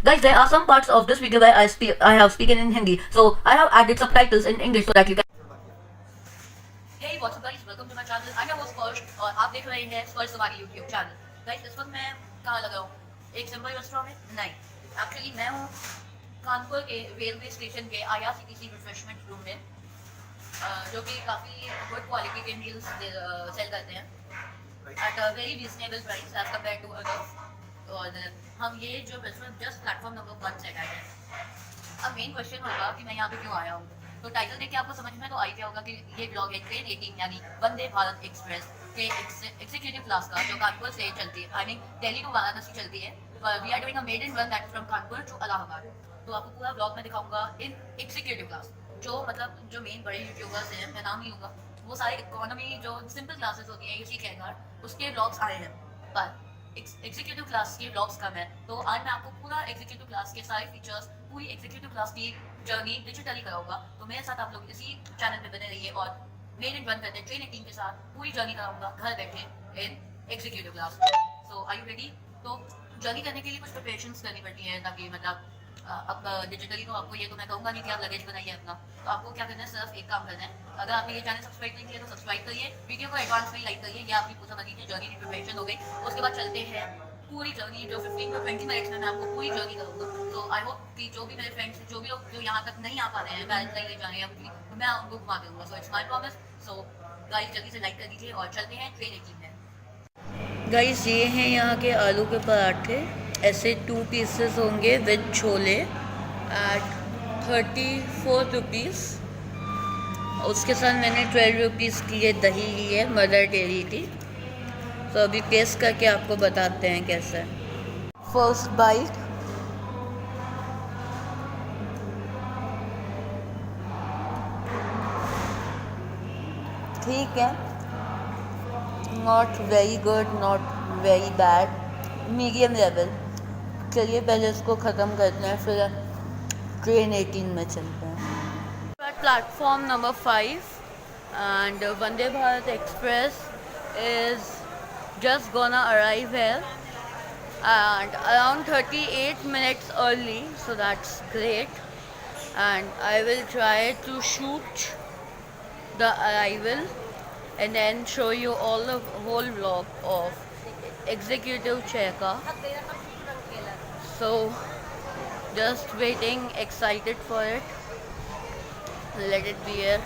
Guys, there are some parts of this video where I have spoken in Hindi, so I have added subtitles in English so that you can. Hey, what's up guys? Welcome to my channel. I'm your host Sparsh और आप देख रहे हैं स्पर्श Sumani YouTube channel. Guys, इस वक्त मैं कहाँ लगा हूँ? एक सिंपल रेस्टोरेंट में? नहीं. Actually मैं हूँ कानपुर के रेलवे स्टेशन के IRCTC रिफ्रेशमेंट रूम में, जो कि काफ़ी गुड क्वालिटी के मील्स सेल करते हैं at a very reasonable price as compared to others. और हम ये जो रेस्टोरेंट जस्ट प्लेटफॉर्म नंबर 1 से आए हैं. अब मेन क्वेश्चन होगा कि मैं यहाँ पे क्यों आया हूँ. तो टाइटल देख के आपको समझ में तो आ गया होगा कि ये ब्लॉग है ट्रेन 18 यानी वंदे भारत एक्सप्रेस के एग्जीक्यूटिव क्लास का, जो कानपुर से चलती है, I mean Delhi to Varanasi चलती है. We are doing a made in one that from Kanpur to Allahabad. तो आपको पूरा ब्लॉग में दिखाऊंगा इन एग्जीक्यूटिव क्लास. जो मतलब जो मेन बड़े यूट्यूबर्स हैं, मैं नाम नहीं लूँगा, वो सारे इकोनॉमी जो सिंपल क्लासेस होती हैं इसी कहकर उसके ब्लॉग्स आए हैं, पर एग्जीक्यूटिव क्लास के ब्लॉग्स कम है. तो आज मैं आपको पूरा एग्जीक्यूटिव क्लास के सारे फीचर्स, पूरी एग्जीक्यूटिव क्लास की जर्नी डिजिटली कराऊंगा. तो मेरे साथ आप लोग इसी चैनल पे बने रहिए और मेड इन वन करते ट्रेन 18 के साथ पूरी जर्नी कराऊंगा घर बैठे in executive class. So are you ready? तो जर्नी करने के लिए कुछ प्रिपरेशंस करनी पड़ती है, ताकि मतलब अब डिजिटली तो आपको ये तो मैं कहूँगा नहीं कि आप लगेज बनाइए अपना. तो आपको क्या करना है, सिर्फ एक काम करना है. अगर आपने ये चैनल सब्सक्राइब नहीं किया तो सब्सक्राइब करिए, वीडियो को एडवांस में लाइक करिए. ये आपकी पूछा मजीद जर्नी की प्रिपरेशन हो गई. उसके बाद चलते हैं पूरी जर्नी, जो 15 to 20 मिनट्स में मैं आपको पूरी जर्नी करूँगा. तो आई होप कि जो भी मेरे फ्रेंड्स, जो भी लोग जो यहाँ तक नहीं आ पा रहे हैं, बैलेंस नहीं ले जा रहे हैं, तो मैं उनको घुमा दूँगा. So it's my promise. So guys जल्दी से लाइक कर दीजिए और चलते हैं ट्रेन 18 में. गाइस ये हैं यहाँ के आलू के पराठे. ऐसे 2 पीसेस होंगे विद छोले एट 34 रुपीज़. उसके साथ मैंने 12 रुपीज़ की ये दही ली है, मदर डेयरी की. तो अभी टेस्ट करके आपको बताते हैं कैसा है. First bite. ठीक है, not very good, not very bad, medium level. चलिए पहले इसको ख़त्म करते हैं, फिर ट्रेन 18 में चलते हैं. Platform number 5 and Vande Bharat Express is just gonna arrive here and around 38 minutes early, so that's great. And I will try to shoot the arrival and then show you all the whole vlog of executive checker. So just waiting, excited for it. Let it be here.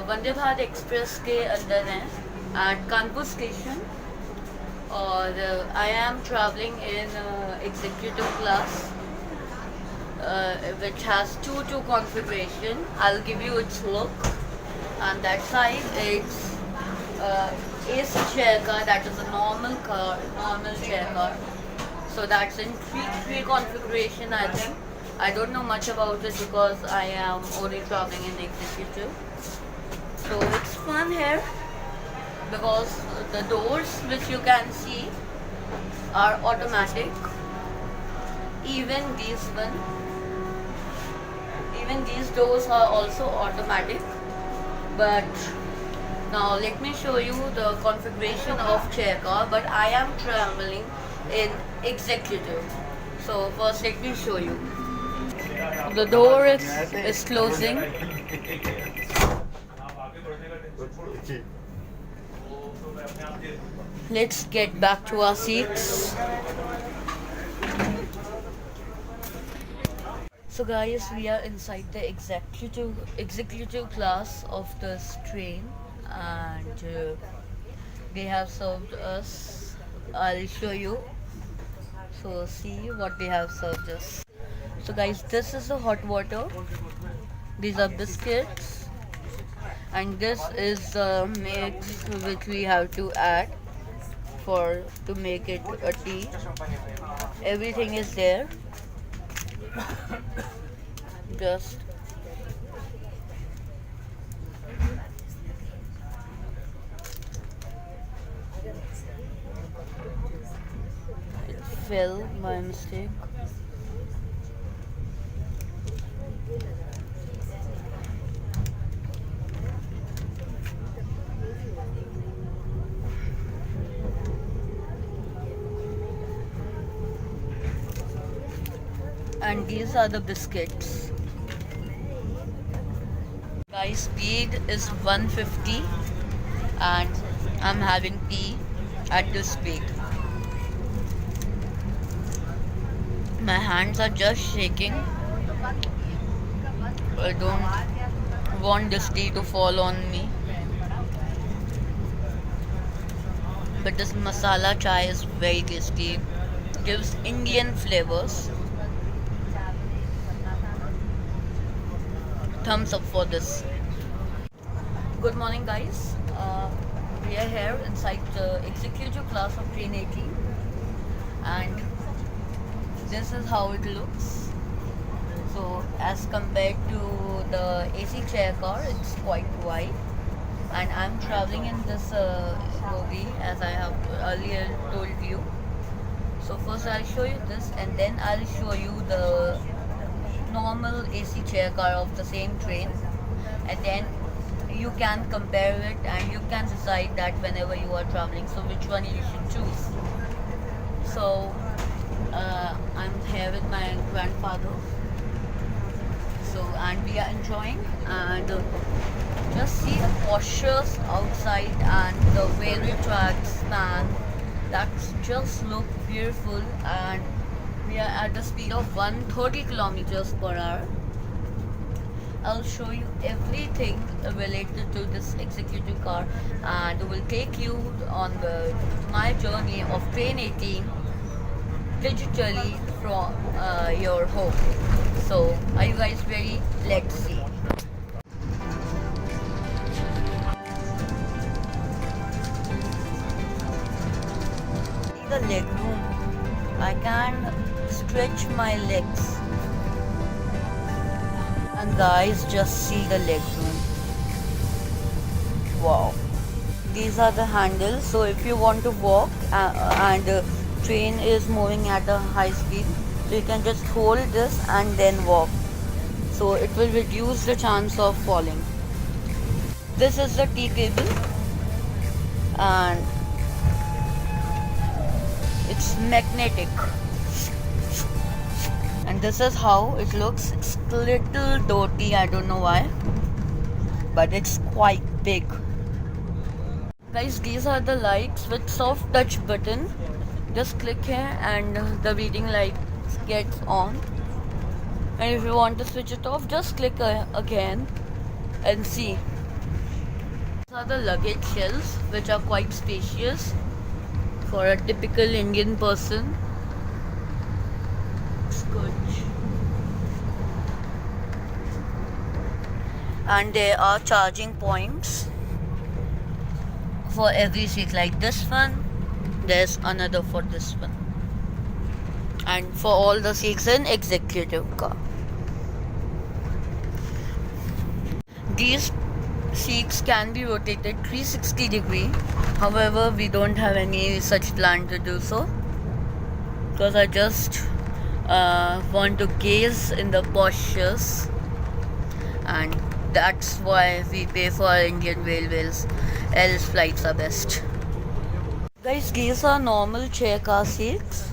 Vande Bharat express के अंदर हैं eight Kanpur station और I am travelling in executive class which has 2 configuration. I'll give you its look. And that side it's AC chair car, that is a normal chair car. So that's in 3 configuration, I think. I don't know much about it because I am only traveling in executive. So it's fun here because the doors which you can see are automatic. Even these doors are also automatic. But now let me show you the configuration of chair car. But I am traveling in executive. So first let me show you. The door is closing. Let's get back to our seats. So guys, we are inside the executive class of this train, and they have served us. I'll show you. So see what they have served us. So guys, this is the hot water These are biscuits, and this is the mix which we have to add for to make it a tea. Everything is there. Just it fell by mistake. And these are the biscuits. Guys, speed is 150 and I'm having tea at this speed. My hands are just shaking. I don't want this tea to fall on me. But this masala chai is very tasty. Gives Indian flavors. Thumbs up for this. Good morning, guys. We are here inside the executive class of train 18, and this is how it looks. So as compared to the AC chair car, it's quite wide, and I'm traveling in this bogie as I have earlier told you. So first I'll show you this, and then I'll show you the normal AC chair car of the same train, and then you can compare it and you can decide that whenever you are traveling, so which one you should choose. So I'm here with my grandfather, so and we are enjoying, and just see the postures outside and the railway tracks span, that's just look beautiful, and we are at the speed of 130 kilometers per hour. I'll show you everything related to this executive car, and will take you on my journey of train 18 digitally from your home. So are you guys ready? Let's see. See the leg room. I can stretch my legs. And guys, just see the leg room. Wow. These are the handles. So if you want to walk and the train is moving at a high speed, so you can just hold this and then walk. So it will reduce the chance of falling. This is the tea table, and it's magnetic. And this is how it looks. It's a little dirty, I don't know why, but it's quite big. Guys, these are the lights with soft touch button. Just click here and the reading light gets on. And if you want to switch it off, just click again and see. These are the luggage shelves, which are quite spacious for a typical Indian person. Good. And there are charging points for every seat, like this one. There's another for this one, and for all the seats in executive car. These seats can be rotated 360 degree. However, we don't have any such plan to do so, because I just want to gaze in the postures, and that's why we pay for Indian Railways, else flights are best. Guys, these are normal chair car seats,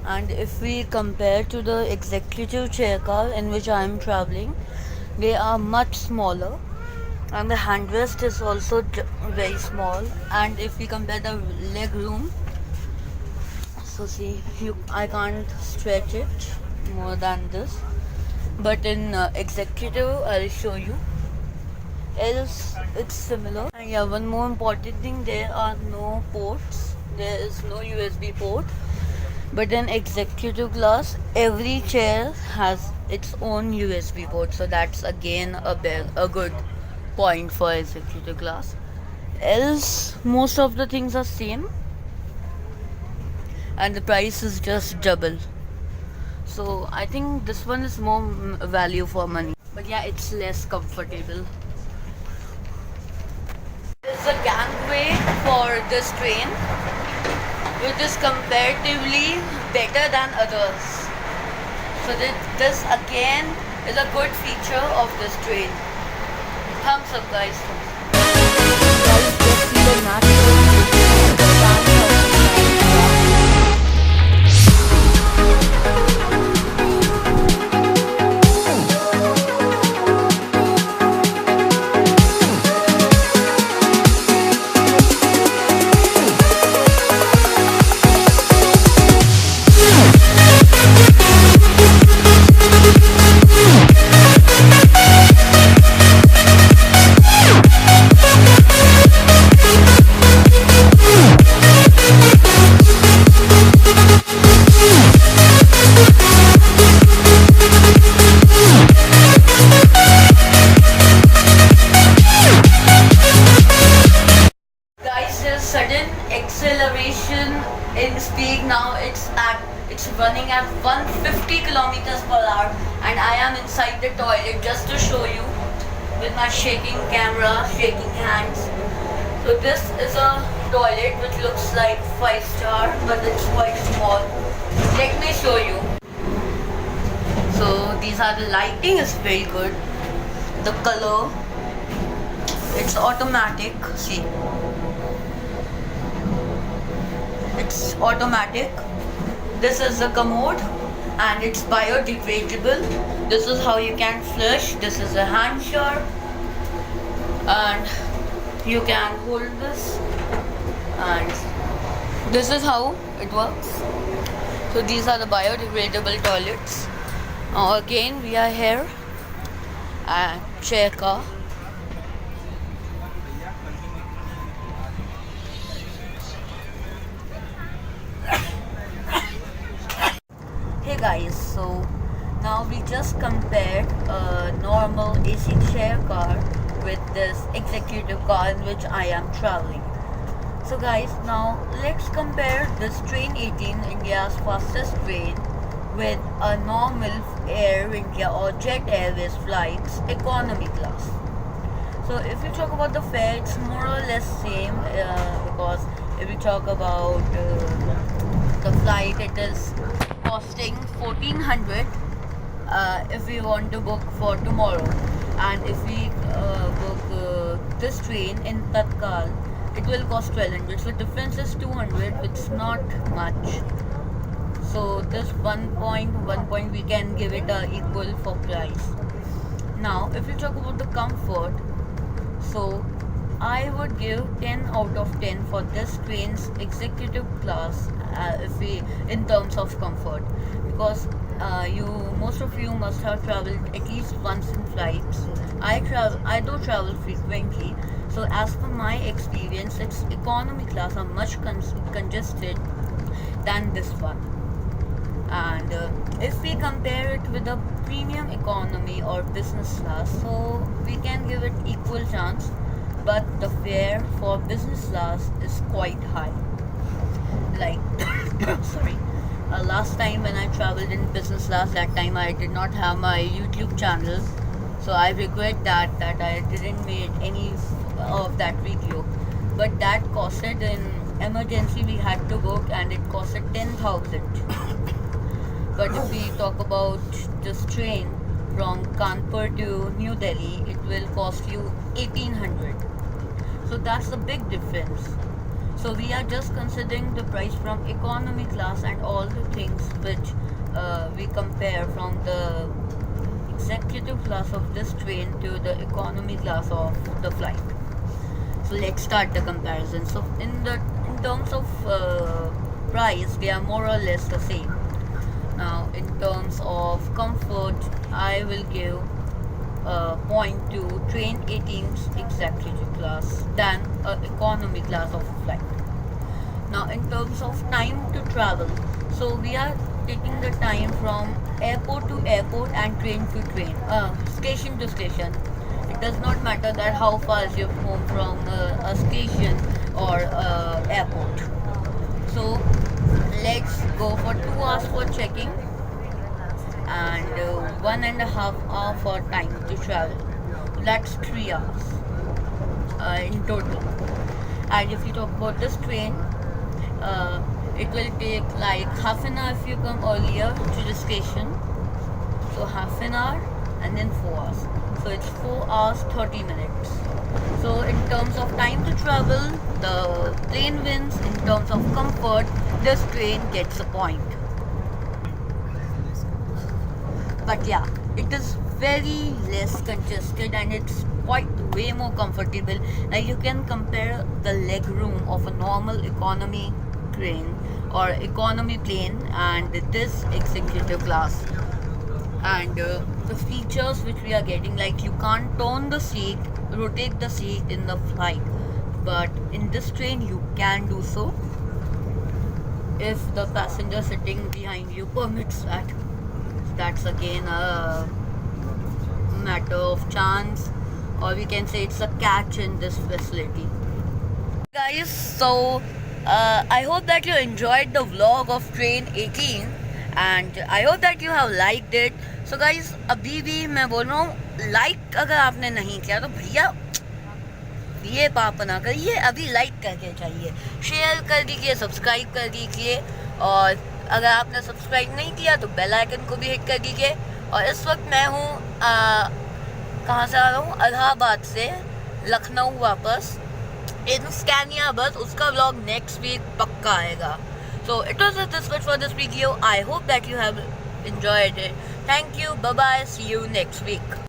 and if we compare to the executive chair car in which I am traveling, they are much smaller, and the handrest is also very small. And if we compare the leg room, so see, I can't stretch it more than this, but in executive I'll show you, else it's similar. And yeah, one more important thing, there are no ports. There is no USB port, But in executive class, every chair has its own USB port, so that's again a good point for executive class. Else, most of the things are same, and the price is just double. So I think this one is more value for money. But yeah, it's less comfortable. There's a gangway for this train, which is comparatively better than others. So this again is a good feature of this train. Thumbs up, guys. Guys, just see the natural sudden acceleration in speed. Now it's running at 150 kilometers per hour, and I am inside the toilet just to show you with my shaking camera, shaking hands. So this is a toilet which looks like 5-star, but it's quite small. Let me show you. So these are the lighting is very good. The color, it's automatic. See. It's automatic. This is the commode and it's biodegradable. This is how you can flush. This is a hand shower and you can hold this, and this is how it works. So these are the biodegradable toilets. Now again we are here at chair car. Hey guys, so now we just compared a normal AC chair car with this executive car in which I am traveling. So guys, now let's compare this train 18, India's fastest train, with a normal Air India or Jet Airways flights economy class. So if you talk about the fare, it's more or less same, because if we talk about the flight, it is costing 1400 if we want to book for tomorrow, and if we book this train in Tatkal, it will cost 1200. So difference is 200. It's not much. So this one point we can give it a equal for price. Now if we talk about the comfort, so I would give 10 out of 10 for this train's executive class, if we in terms of comfort, because most of you must have traveled at least once in flights. I do travel frequently, so as per my experience, its economy class are much congested than this one. And if we compare it with a premium economy or business class, so we can give it equal chance, but the fare for business class is quite high. Like sorry, last time when I traveled in business class, that time I did not have my YouTube channel, so I regret that I didn't make any of that video. But that costed, in emergency we had to book, and it costed 10,000. But if we talk about this train from Kanpur to New Delhi, it will cost you 1800. So that's a big difference. So we are just considering the price from economy class and all the things which we compare from the executive class of this train to the economy class of the flight. So let's start the comparison. So in terms of price, they are more or less the same. Now in terms of comfort, I will give point to train 18's executive class than economy class of flight. Now in terms of time to travel, So we are taking the time from airport to airport and train to train, station to station. It does not matter that how far is your home from a station or airport. So let's go for 2 hours for checking and 1.5 hour for time to travel. That's 3 hours in total. And if you talk about this train, it will take like half an hour if you come earlier to the station. So half an hour and then 4 hours. So it's 4 hours 30 minutes. So in terms of time to travel, the plane wins. In terms of comfort, this train gets a point. But yeah, it is very less congested and it's quite way more comfortable. Like you can compare the leg room of a normal economy train or economy plane and this executive class. And the features which we are getting, like you can't turn the seat, rotate the seat in the flight, but in this train you can do so if the passenger sitting behind you permits that. That's again a matter of chance, or we can say it's a catch in this facility. Guys, so I hope that you enjoyed the vlog of train 18 and I hope that you have liked it. So guys, अभी भी मैं बोल रहा हूँ, like अगर आपने नहीं किया तो भैया ये पाप ना करिए, अभी लाइक करके चाहिए, शेयर कर दीजिए, सब्सक्राइब कर दीजिए, और अगर आपने सब्सक्राइब नहीं किया तो बेल आइकन को भी हिट कर दीजिए। और इस वक्त मैं हूँ कहाँ से आ रहा हूँ, इलाहाबाद से लखनऊ वापस इन स्कैनिया बस, उसका व्लॉग नेक्स्ट वीक पक्का आएगा। So it was this much for this video. I hope that you have enjoyed it. Thank you. Bye bye. See you next week.